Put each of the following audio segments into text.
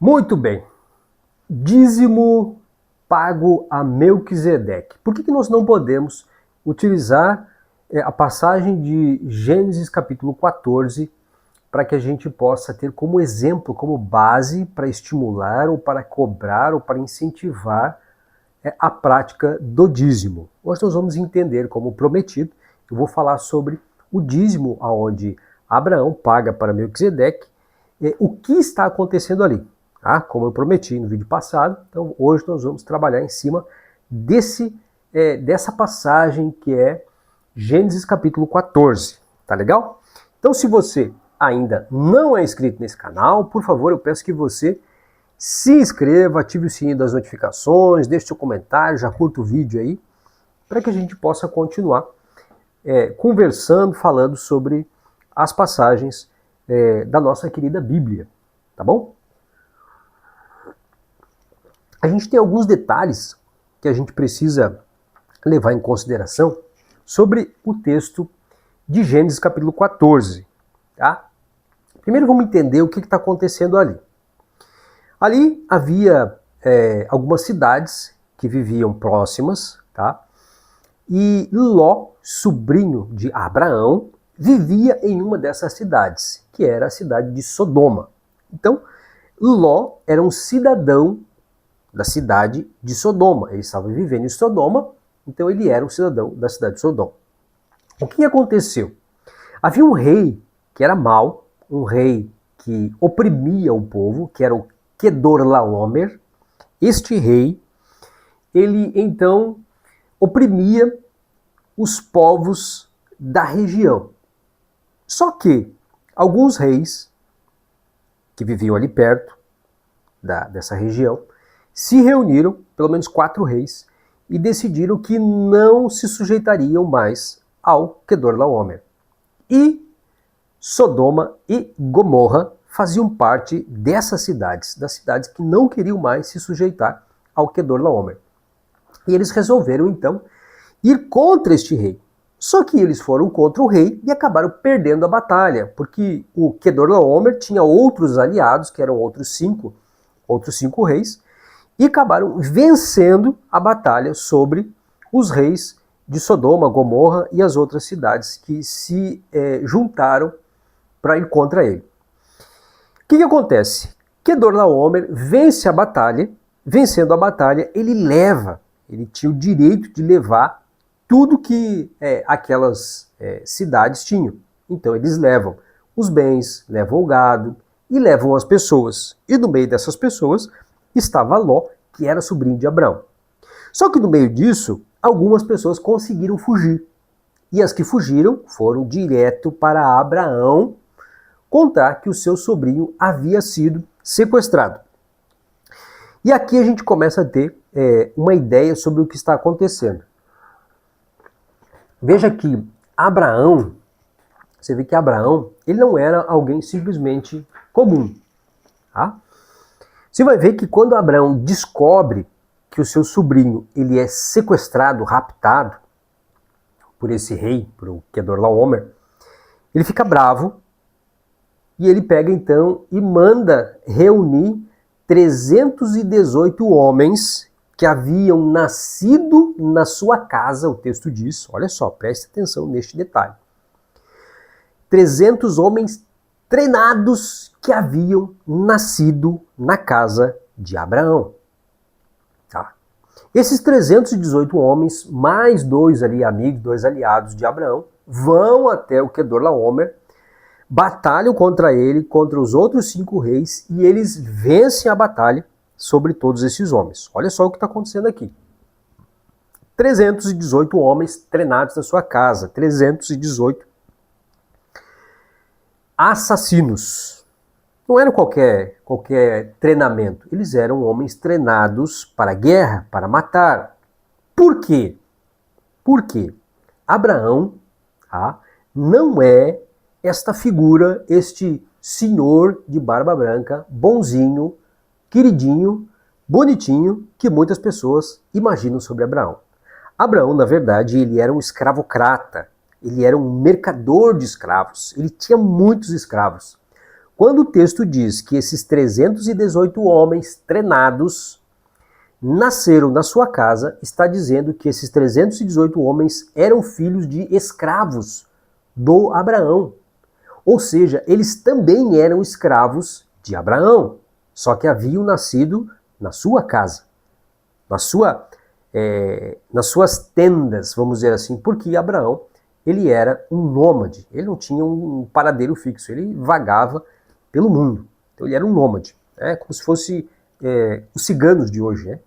Muito bem. Dízimo pago a Melquisedeque. Por que nós não podemos utilizar a passagem de Gênesis capítulo 14 para que a gente possa ter como exemplo, como base para estimular ou para cobrar ou para incentivar a prática do dízimo? Hoje nós vamos entender, como prometido, eu vou falar sobre o dízimo aonde Abraão paga para Melquisedeque, o que está acontecendo ali. Como eu prometi no vídeo passado, então hoje nós vamos trabalhar em cima dessa passagem que é Gênesis capítulo 14, tá legal? Então se você ainda não é inscrito nesse canal, por favor, eu peço que você se inscreva, ative o sininho das notificações, deixe seu comentário, já curta o vídeo aí, para que a gente possa continuar conversando, falando sobre as passagens da nossa querida Bíblia, tá bom? A gente tem alguns detalhes que a gente precisa levar em consideração sobre o texto de Gênesis capítulo 14. Tá? Primeiro vamos entender o que está acontecendo ali. Ali havia algumas cidades que viviam próximas, tá? E Ló, sobrinho de Abraão, vivia em uma dessas cidades, que era a cidade de Sodoma. Então, Ló era um cidadão da cidade de Sodoma. Ele estava vivendo em Sodoma, então ele era um cidadão da cidade de Sodoma. O que aconteceu? Havia um rei que era mau, um rei que oprimia o povo, que era o Quedorlaomer. Este rei, ele então oprimia os povos da região. Só que alguns reis que viviam ali perto dessa região se reuniram, pelo menos 4 reis, e decidiram que não se sujeitariam mais ao Quedorlaomer. E Sodoma e Gomorra faziam parte dessas cidades, das cidades que não queriam mais se sujeitar ao Quedorlaomer. E eles resolveram então ir contra este rei. Só que eles foram contra o rei e acabaram perdendo a batalha, porque o Quedorlaomer tinha outros aliados, que eram outros cinco reis, e acabaram vencendo a batalha sobre os reis de Sodoma, Gomorra e as outras cidades que se juntaram para ir contra ele. O que acontece? Quedorlaomer vence a batalha, vencendo a batalha, ele tinha o direito de levar tudo que aquelas cidades tinham. Então eles levam os bens, levam o gado e levam as pessoas. E no meio dessas pessoas estava Ló, que era sobrinho de Abraão. Só que no meio disso, algumas pessoas conseguiram fugir. E as que fugiram foram direto para Abraão contar que o seu sobrinho havia sido sequestrado. E aqui a gente começa a ter uma ideia sobre o que está acontecendo. Veja que Abraão, você vê que Abraão, ele não era alguém simplesmente comum. Tá? Você vai ver que quando Abraão descobre que o seu sobrinho ele é sequestrado, raptado por esse rei, por o Quedorlaomer, ele fica bravo e ele pega então e manda reunir 318 homens que haviam nascido na sua casa, o texto diz, olha só, preste atenção neste detalhe. 300 homens treinados que haviam nascido na casa de Abraão. Tá. Esses 318 homens, mais 2 ali amigos, 2 aliados de Abraão, vão até o Quedorlaomer, batalham contra ele, contra os outros 5 reis, e eles vencem a batalha sobre todos esses homens. Olha só o que está acontecendo aqui. 318 homens treinados na sua casa, 318 assassinos. Não era qualquer treinamento. Eles eram homens treinados para a guerra, para matar. Por quê? Porque Abraão não é esta figura, este senhor de barba branca, bonzinho, queridinho, bonitinho, que muitas pessoas imaginam sobre Abraão. Abraão, na verdade, ele era um escravocrata. Ele era um mercador de escravos. Ele tinha muitos escravos. Quando o texto diz que esses 318 homens treinados nasceram na sua casa, está dizendo que esses 318 homens eram filhos de escravos do Abraão. Ou seja, eles também eram escravos de Abraão, só que haviam nascido na sua casa, nas suas tendas, vamos dizer assim, porque Abraão, ele era um nômade, ele não tinha um paradeiro fixo, ele vagava pelo mundo, então ele era um nômade, como se fosse os ciganos de hoje, né?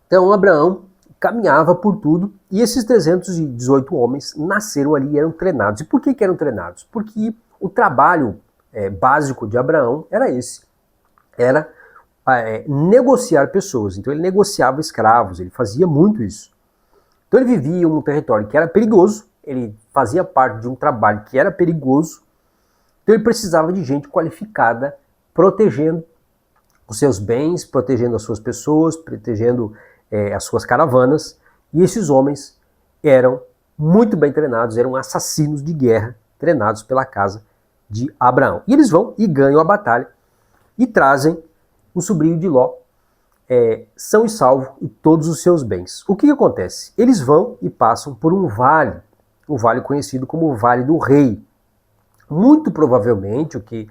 Então Abraão caminhava por tudo e esses 318 homens nasceram ali e eram treinados. E por que eram treinados? Porque o trabalho básico de Abraão era esse, era negociar pessoas. Então ele negociava escravos, ele fazia muito isso. Então ele vivia em um território que era perigoso, ele fazia parte de um trabalho que era perigoso, então ele precisava de gente qualificada, protegendo os seus bens, protegendo as suas pessoas, protegendo as suas caravanas, e esses homens eram muito bem treinados, eram assassinos de guerra, treinados pela casa de Abraão. E eles vão e ganham a batalha, e trazem o sobrinho de Ló, são e salvo, e todos os seus bens. O que acontece? Eles vão e passam por um vale conhecido como o Vale do Rei. Muito provavelmente, o que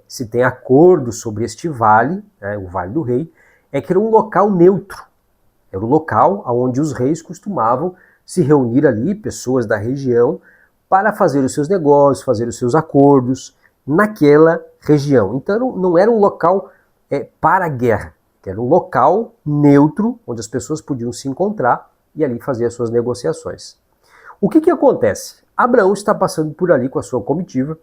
se tem acordo sobre este vale, o Vale do Rei, é que era um local neutro. Era um local onde os reis costumavam se reunir ali, pessoas da região, para fazer os seus negócios, fazer os seus acordos naquela região. Então não era um local para a guerra, era um local neutro, onde as pessoas podiam se encontrar e ali fazer as suas negociações. O que acontece? Abraão está passando por ali com a sua comitiva,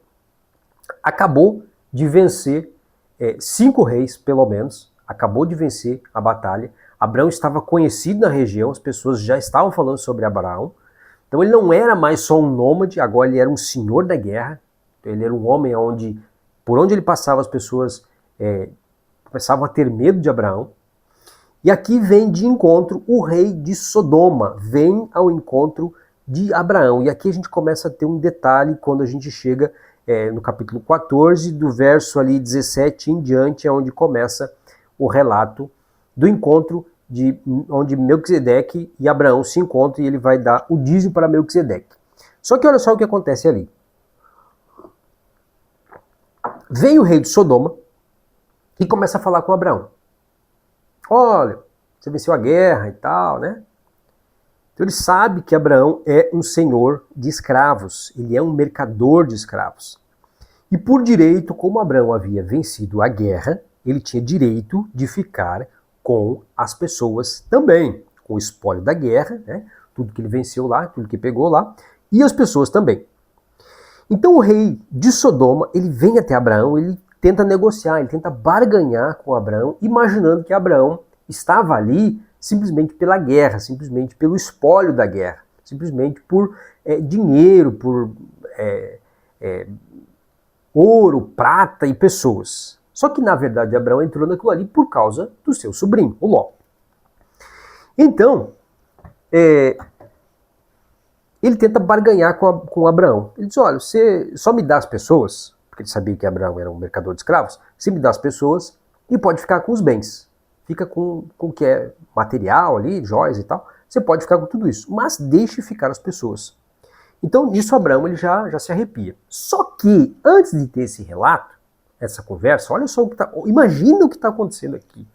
acabou de vencer 5 reis, pelo menos, acabou de vencer a batalha. Abraão estava conhecido na região, as pessoas já estavam falando sobre Abraão. Então ele não era mais só um nômade, agora ele era um senhor da guerra. Então, ele era um homem por onde ele passava, as pessoas começavam a ter medo de Abraão. E aqui vem de encontro o rei de Sodoma, vem ao encontro de Abraão. E aqui a gente começa a ter um detalhe quando a gente chega no capítulo 14, do verso ali 17 em diante, é onde começa o relato do encontro onde Melquisedeque e Abraão se encontram e ele vai dar o dízimo para Melquisedeque. Só que olha só o que acontece ali. Vem o rei de Sodoma e começa a falar com Abraão. Olha, você venceu a guerra e tal, né? Então ele sabe que Abraão é um senhor de escravos, ele é um mercador de escravos. E por direito, como Abraão havia vencido a guerra, ele tinha direito de ficar com as pessoas também, com o espólio da guerra, né? Tudo que ele venceu lá, tudo que pegou lá, e as pessoas também. Então o rei de Sodoma, ele vem até Abraão, ele tenta negociar, ele tenta barganhar com Abraão, imaginando que Abraão estava ali simplesmente pela guerra, simplesmente pelo espólio da guerra, simplesmente por dinheiro, por ouro, prata e pessoas. Só que, na verdade, Abraão entrou naquilo ali por causa do seu sobrinho, o Ló. Então, ele tenta barganhar com Abraão. Ele diz, olha, você só me dá as pessoas, porque ele sabia que Abraão era um mercador de escravos, você me dá as pessoas e pode ficar com os bens. Fica com o que é material ali, joias e tal, você pode ficar com tudo isso, mas deixe ficar as pessoas. Então, nisso Abraão ele já se arrepia. Só que, antes de ter esse relato, essa conversa, olha só o que está... Imagina o que está acontecendo aqui.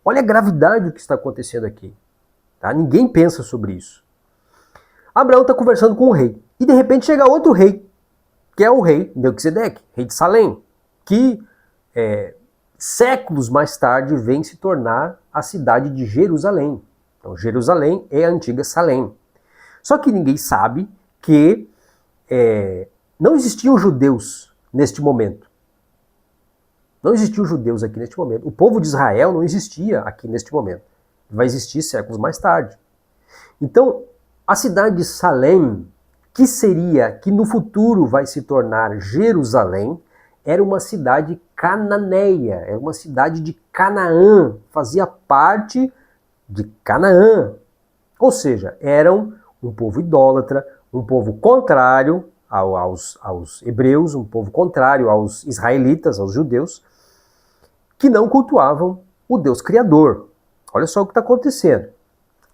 Olha a gravidade do que está acontecendo aqui. Tá? Ninguém pensa sobre isso. Abraão está conversando com o rei. E de repente chega outro rei, que é o rei Melquisedeque, rei de Salém, que séculos mais tarde vem se tornar a cidade de Jerusalém. Então Jerusalém é a antiga Salém. Só que ninguém sabe que não existiam judeus neste momento. Não existiam judeus aqui neste momento. O povo de Israel não existia aqui neste momento. Vai existir séculos mais tarde. Então, a cidade de Salém, que no futuro vai se tornar Jerusalém, era uma cidade cananeia, era uma cidade de Canaã, fazia parte de Canaã. Ou seja, eram um povo idólatra, um povo contrário aos hebreus, um povo contrário aos israelitas, aos judeus, que não cultuavam o Deus Criador. Olha só o que está acontecendo.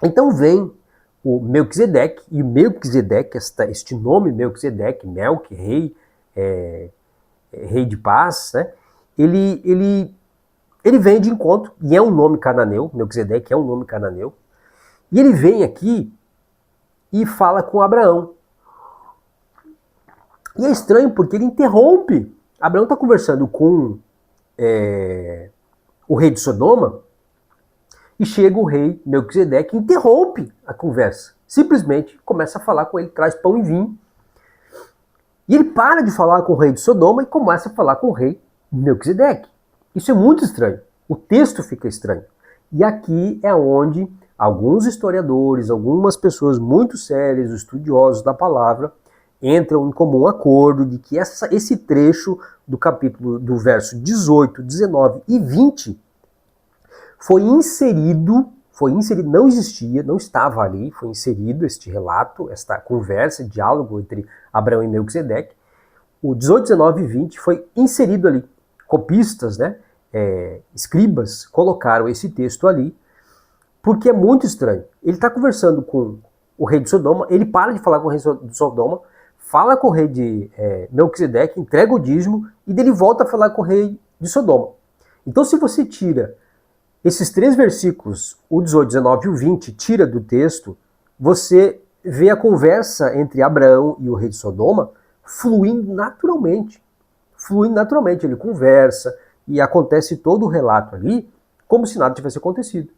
Então vem o Melquisedeque, e o Melquisedeque, este nome Melquisedeque, Melque, rei, rei de paz, né? Ele vem de encontro, e é um nome cananeu, Melquisedeque é um nome cananeu, e ele vem aqui e fala com Abraão. E é estranho porque ele interrompe. Abraão está conversando com o rei de Sodoma, e chega o rei Melquisedeque e interrompe a conversa. Simplesmente começa a falar com ele, traz pão e vinho. E ele para de falar com o rei de Sodoma e começa a falar com o rei Melquisedeque. Isso é muito estranho. O texto fica estranho. E aqui é onde alguns historiadores, algumas pessoas muito sérias, estudiosos da palavra, entram em comum acordo de que esse trecho do capítulo, do verso 18, 19 e 20, foi inserido, não existia, não estava ali, foi inserido este relato, esta conversa, diálogo entre Abraão e Melquisedeque. O 18, 19 e 20 foi inserido ali. Copistas, né, escribas, colocaram esse texto ali, porque é muito estranho. Ele está conversando com o rei de Sodoma, ele para de falar com o rei de Sodoma, fala com o rei de Melquisedeque, entrega o dízimo, e dele volta a falar com o rei de Sodoma. Então se você tira esses 3 versículos, o 18, 19 e o 20, tira do texto, você vê a conversa entre Abraão e o rei de Sodoma fluindo naturalmente. Fluindo naturalmente, ele conversa e acontece todo o relato ali como se nada tivesse acontecido.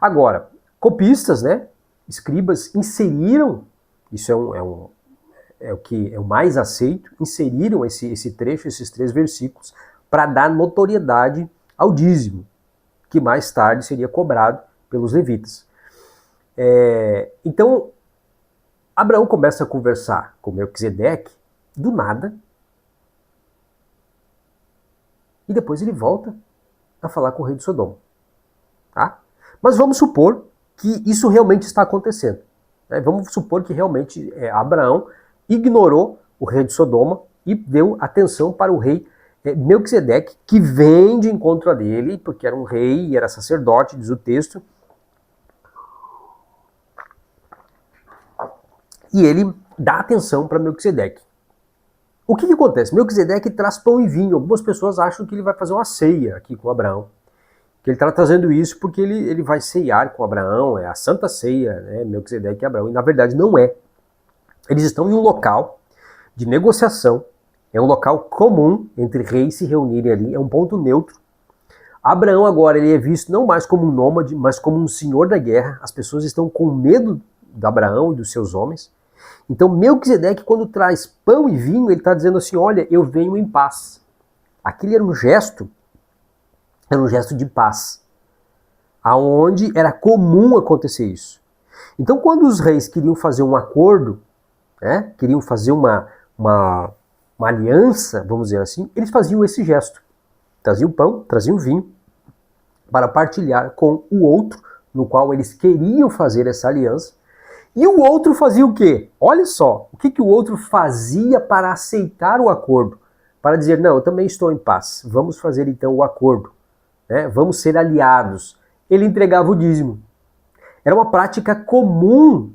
Agora, copistas, né, escribas, inseriram, isso é o que é o mais aceito, inseriram esse trecho, esses 3 versículos, para dar notoriedade ao dízimo, que mais tarde seria cobrado pelos levitas. Então, Abraão começa a conversar com Melquisedeque, do nada, e depois ele volta a falar com o rei de Sodoma. Tá? Mas vamos supor que isso realmente está acontecendo. Né? Vamos supor que realmente Abraão ignorou o rei de Sodoma e deu atenção para o rei Melquisedeque, que vem de encontro a dele, porque era um rei e era sacerdote, diz o texto. E ele dá atenção para Melquisedeque. O que acontece? Melquisedeque traz pão e vinho. Algumas pessoas acham que ele vai fazer uma ceia aqui com Abraão. Que ele está trazendo isso porque ele vai ceiar com Abraão, é a Santa Ceia, né? Melquisedeque e Abraão. E na verdade não é. Eles estão em um local de negociação. É um local comum entre reis se reunirem ali, é um ponto neutro. Abraão agora ele é visto não mais como um nômade, mas como um senhor da guerra. As pessoas estão com medo de Abraão e dos seus homens. Então Melquisedeque, quando traz pão e vinho, ele está dizendo assim, olha, eu venho em paz. Aquele era um gesto de paz, aonde era comum acontecer isso. Então quando os reis queriam fazer um acordo, né, queriam fazer uma aliança, vamos dizer assim, eles faziam esse gesto. Traziam pão, traziam vinho, para partilhar com o outro, no qual eles queriam fazer essa aliança. E o outro fazia o quê? Olha só, o que o outro fazia para aceitar o acordo? Para dizer, não, eu também estou em paz, vamos fazer então o acordo, né? Vamos ser aliados. Ele entregava o dízimo. Era uma prática comum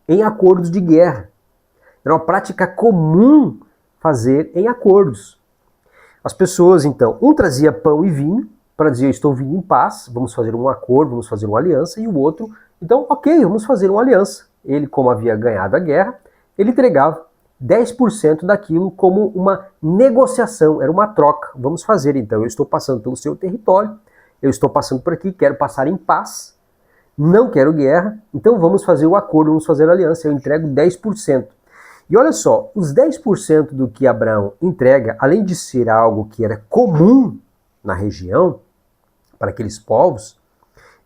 em acordos de guerra. Era uma prática comum fazer em acordos. As pessoas, então, um trazia pão e vinho, para dizer, eu estou vindo em paz, vamos fazer um acordo, vamos fazer uma aliança, e o outro, então, ok, vamos fazer uma aliança. Ele, como havia ganhado a guerra, ele entregava 10% daquilo como uma negociação, era uma troca. Vamos fazer, então, eu estou passando pelo seu território, eu estou passando por aqui, quero passar em paz, não quero guerra, então vamos fazer o acordo, vamos fazer a aliança, eu entrego 10%. E olha só, os 10% do que Abraão entrega, além de ser algo que era comum na região, para aqueles povos,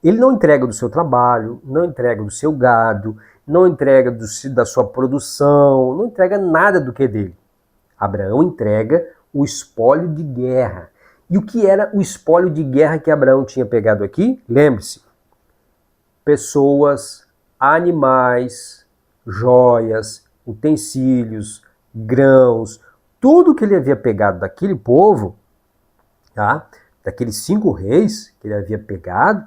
ele não entrega do seu trabalho, não entrega do seu gado, não entrega da sua produção, não entrega nada do que é dele. Abraão entrega o espólio de guerra. E o que era o espólio de guerra que Abraão tinha pegado aqui? Lembre-se, pessoas, animais, joias, utensílios, grãos, tudo que ele havia pegado daquele povo, tá? Daqueles 5 reis que ele havia pegado,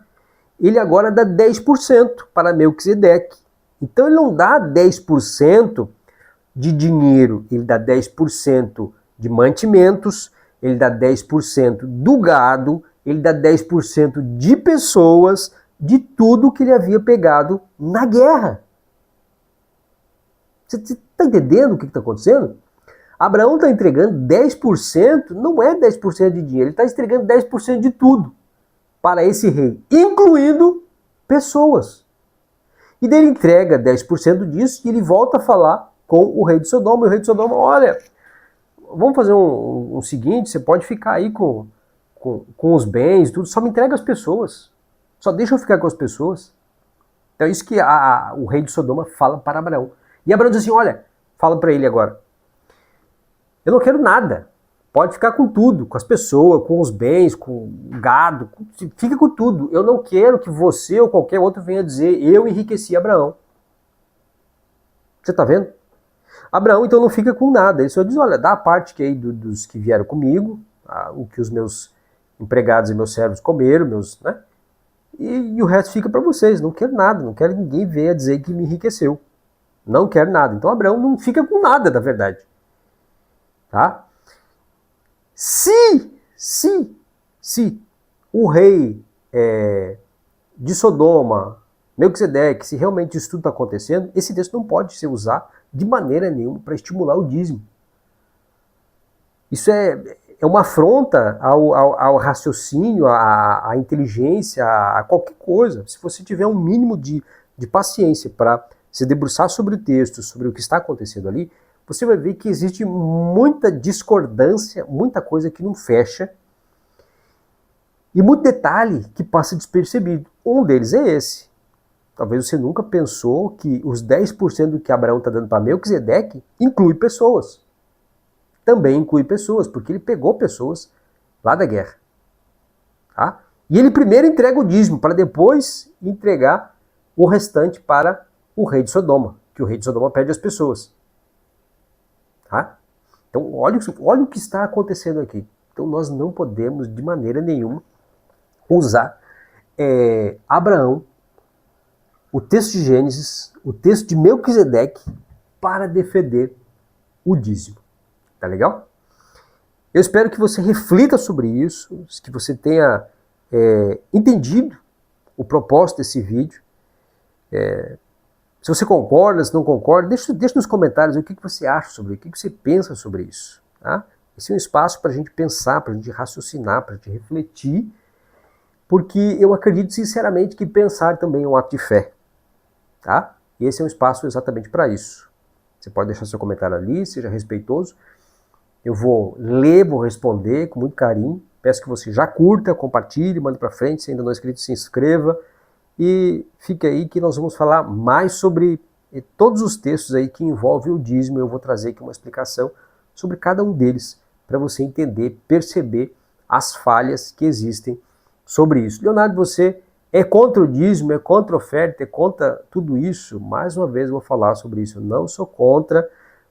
ele agora dá 10% para Melquisedeque. Então ele não dá 10% de dinheiro, ele dá 10% de mantimentos, ele dá 10% do gado, ele dá 10% de pessoas, de tudo que ele havia pegado na guerra. Você está entendendo o que está acontecendo? Abraão está entregando 10%, não é 10% de dinheiro, ele está entregando 10% de tudo para esse rei, incluindo pessoas. E daí ele entrega 10% disso e ele volta a falar com o rei de Sodoma. E o rei de Sodoma, olha, vamos fazer um seguinte, você pode ficar aí com os bens, tudo, só me entrega as pessoas. Só deixa eu ficar com as pessoas. Então é isso que o rei de Sodoma fala para Abraão. E Abraão diz assim, olha, fala para ele agora, eu não quero nada. Pode ficar com tudo, com as pessoas, com os bens, com o gado, fica com tudo. Eu não quero que você ou qualquer outro venha dizer, eu enriqueci Abraão. Você está vendo? Abraão então não fica com nada. Ele só diz, olha, dá a parte que aí dos que vieram comigo, o que os meus empregados e meus servos comeram, né? E o resto fica para vocês. Não quero nada, não quero ninguém venha dizer que me enriqueceu. Não quero nada. Então Abraão não fica com nada, na verdade. Tá? Se o rei de Sodoma, Melquisedeque, se realmente isso tudo está acontecendo, esse texto não pode ser usado de maneira nenhuma para estimular o dízimo. Isso é uma afronta ao raciocínio, à inteligência, a qualquer coisa. Se você tiver um mínimo de paciência para se debruçar sobre o texto, sobre o que está acontecendo ali, você vai ver que existe muita discordância, muita coisa que não fecha, e muito detalhe que passa despercebido. Um deles é esse. Talvez você nunca pensou que os 10% do que Abraão está dando para Melquisedeque inclui pessoas. Também inclui pessoas, porque ele pegou pessoas lá da guerra. Tá? E ele primeiro entrega o dízimo, para depois entregar o restante para o rei de Sodoma, que o rei de Sodoma pede as pessoas. Tá? Então, olha o que está acontecendo aqui. Então, nós não podemos, de maneira nenhuma, usar Abraão, o texto de Gênesis, o texto de Melquisedeque, para defender o dízimo. Tá legal? Eu espero que você reflita sobre isso, que você tenha entendido o propósito desse vídeo. Se você concorda, se não concorda, deixa nos comentários o que você acha sobre isso, o que você pensa sobre isso. Tá? Esse é um espaço para a gente pensar, para a gente raciocinar, para a gente refletir, porque eu acredito sinceramente que pensar também é um ato de fé. Tá? E esse é um espaço exatamente para isso. Você pode deixar seu comentário ali, seja respeitoso. Eu vou ler, vou responder com muito carinho. Peço que você já curta, compartilhe, mande para frente. Se ainda não é inscrito, se inscreva. E fique aí que nós vamos falar mais sobre todos os textos aí que envolvem o dízimo. Eu vou trazer aqui uma explicação sobre cada um deles, para você entender, perceber as falhas que existem sobre isso. Leonardo, você é contra o dízimo, é contra a oferta, é contra tudo isso? Mais uma vez eu vou falar sobre isso. Eu não sou contra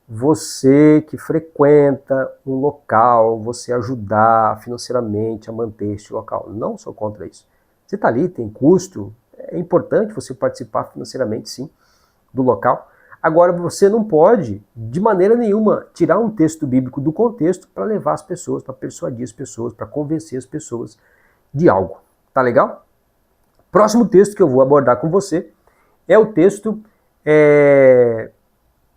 você que frequenta um local, você ajudar financeiramente a manter este local. Não sou contra isso. Você está ali, tem custo, é importante você participar financeiramente, sim, do local. Agora, você não pode, de maneira nenhuma, tirar um texto bíblico do contexto para levar as pessoas, para persuadir as pessoas, para convencer as pessoas de algo. Tá legal? Próximo texto que eu vou abordar com você é o texto...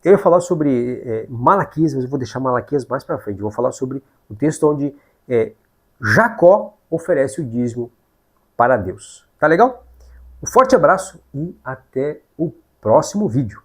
Eu ia falar sobre Malaquias, mas eu vou deixar Malaquias mais para frente. Eu vou falar sobre o texto onde Jacó oferece o dízimo para Deus. Tá legal? Um forte abraço e até o próximo vídeo.